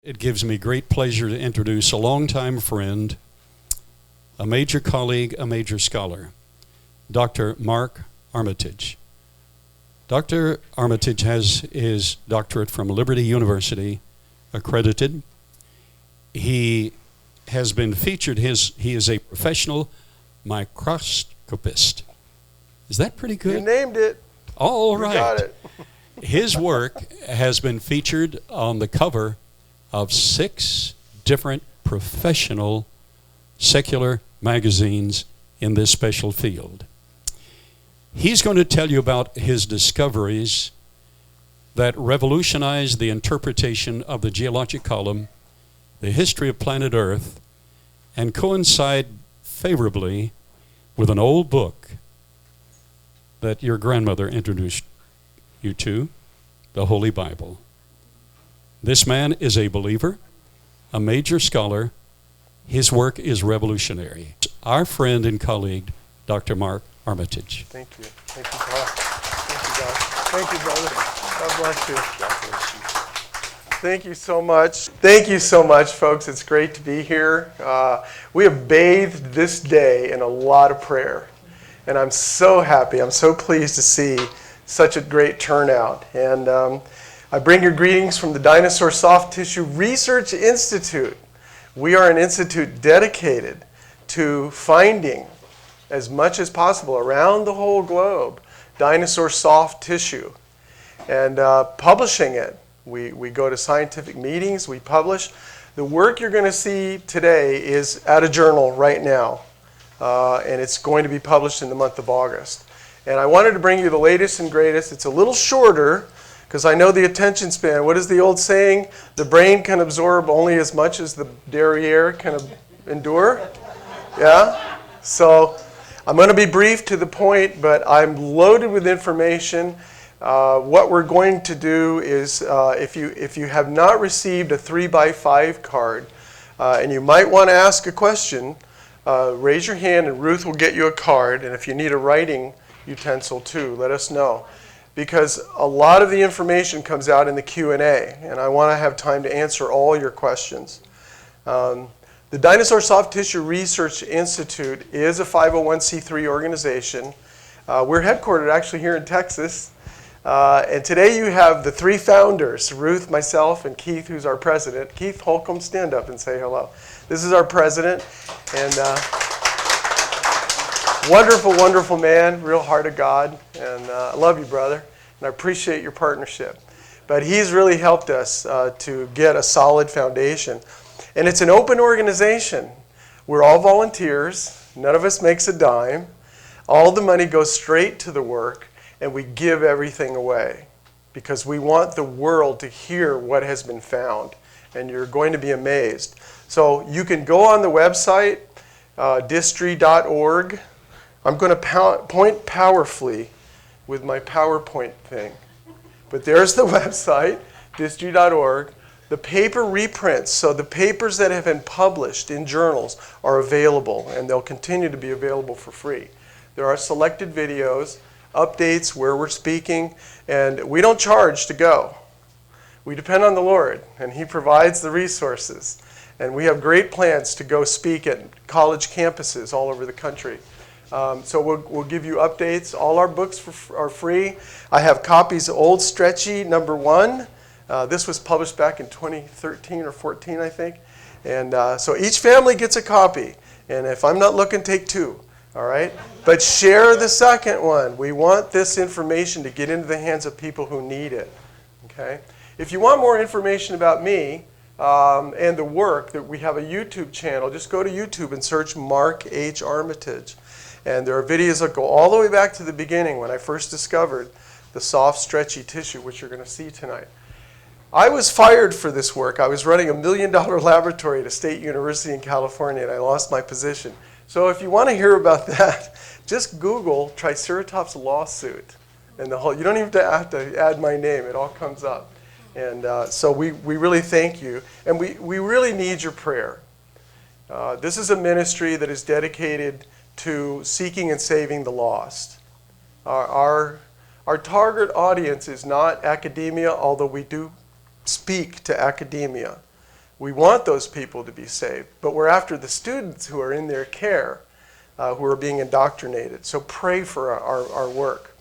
It gives me great pleasure to introduce a longtime friend, a major colleague, a major scholar, Dr. Mark Armitage. Dr. Armitage has his doctorate from Liberty University, accredited. He has been featured, he is a professional microscopist. Is that pretty good? You named it. All right. You got it. His work has been featured on the cover of 6 different professional secular magazines in this special field. He's going to tell you about his discoveries that revolutionized the interpretation of the geologic column, the history of planet Earth, and coincide favorably with an old book that your grandmother introduced you to, the Holy Bible. This man is a believer, a major scholar. His work is revolutionary. Our friend and colleague, Dr. Mark Armitage. Thank you. Thank you, God. Thank you, God. Thank you, brother. God bless you. Thank you so much. Thank you so much, folks. It's great to be here. We have bathed this day in a lot of prayer. And I'm so happy. I'm so pleased to see such a great turnout. And I bring you greetings from the Dinosaur Soft Tissue Research Institute. We are an institute dedicated to finding as much as possible around the whole globe dinosaur soft tissue and publishing it. We go to scientific meetings, we publish. The work you're going to see today is at a journal right now, and it's going to be published in the month of August. And I wanted to bring you the latest and greatest. It's a little shorter, because I know the attention span. What is the old saying? The brain can absorb only as much as the derriere can endure. Yeah? So I'm going to be brief to the point, but I'm loaded with information. What we're going to do is, if you have not received a 3x5 card, and you might want to ask a question, raise your hand and Ruth will get you a card. And if you need a writing utensil too, let us know. Because a lot of the information comes out in the Q&A, and I want to have time to answer all your questions. The Dinosaur Soft Tissue Research Institute is a 501c3 organization. We're headquartered actually here in Texas. And today you have the 3 founders, Ruth, myself, and Keith, who's our president. Keith Holcomb, stand up and say hello. This is our president. And wonderful, wonderful man, real heart of God, and I love you, brother, and I appreciate your partnership. But he's really helped us to get a solid foundation. And it's an open organization. We're all volunteers. None of us makes a dime. All the money goes straight to the work, and we give everything away because we want the world to hear what has been found, and you're going to be amazed. So you can go on the website, distry.org. I'm going to point powerfully with my PowerPoint thing. But there's the website, distry.org. The paper reprints, so the papers that have been published in journals are available, and they'll continue to be available for free. There are selected videos, updates where we're speaking, and we don't charge to go. We depend on the Lord, and He provides the resources. And we have great plans to go speak at college campuses all over the country. So we'll give you updates. All our books are free. I have copies of Old Stretchy #1. This was published back in 2013 or 14, I think. And so each family gets a copy. And if I'm not looking, take 2. All right? But share the second one. We want this information to get into the hands of people who need it. Okay? If you want more information about me and the work, that we have a YouTube channel, just go to YouTube and search Mark H. Armitage. And there are videos that go all the way back to the beginning when I first discovered the soft, stretchy tissue, which you're going to see tonight. I was fired for this work. I was running a $1 million laboratory at a state university in California, and I lost my position. So if you want to hear about that, just Google Triceratops Lawsuit. And you don't even have to add my name. It all comes up. And so we really thank you. And we really need your prayer. This is a ministry that is dedicated to seeking and saving the lost. Our target audience is not academia, although we do speak to academia. We want those people to be saved, but we're after the students who are in their care, who are being indoctrinated. So pray for our work.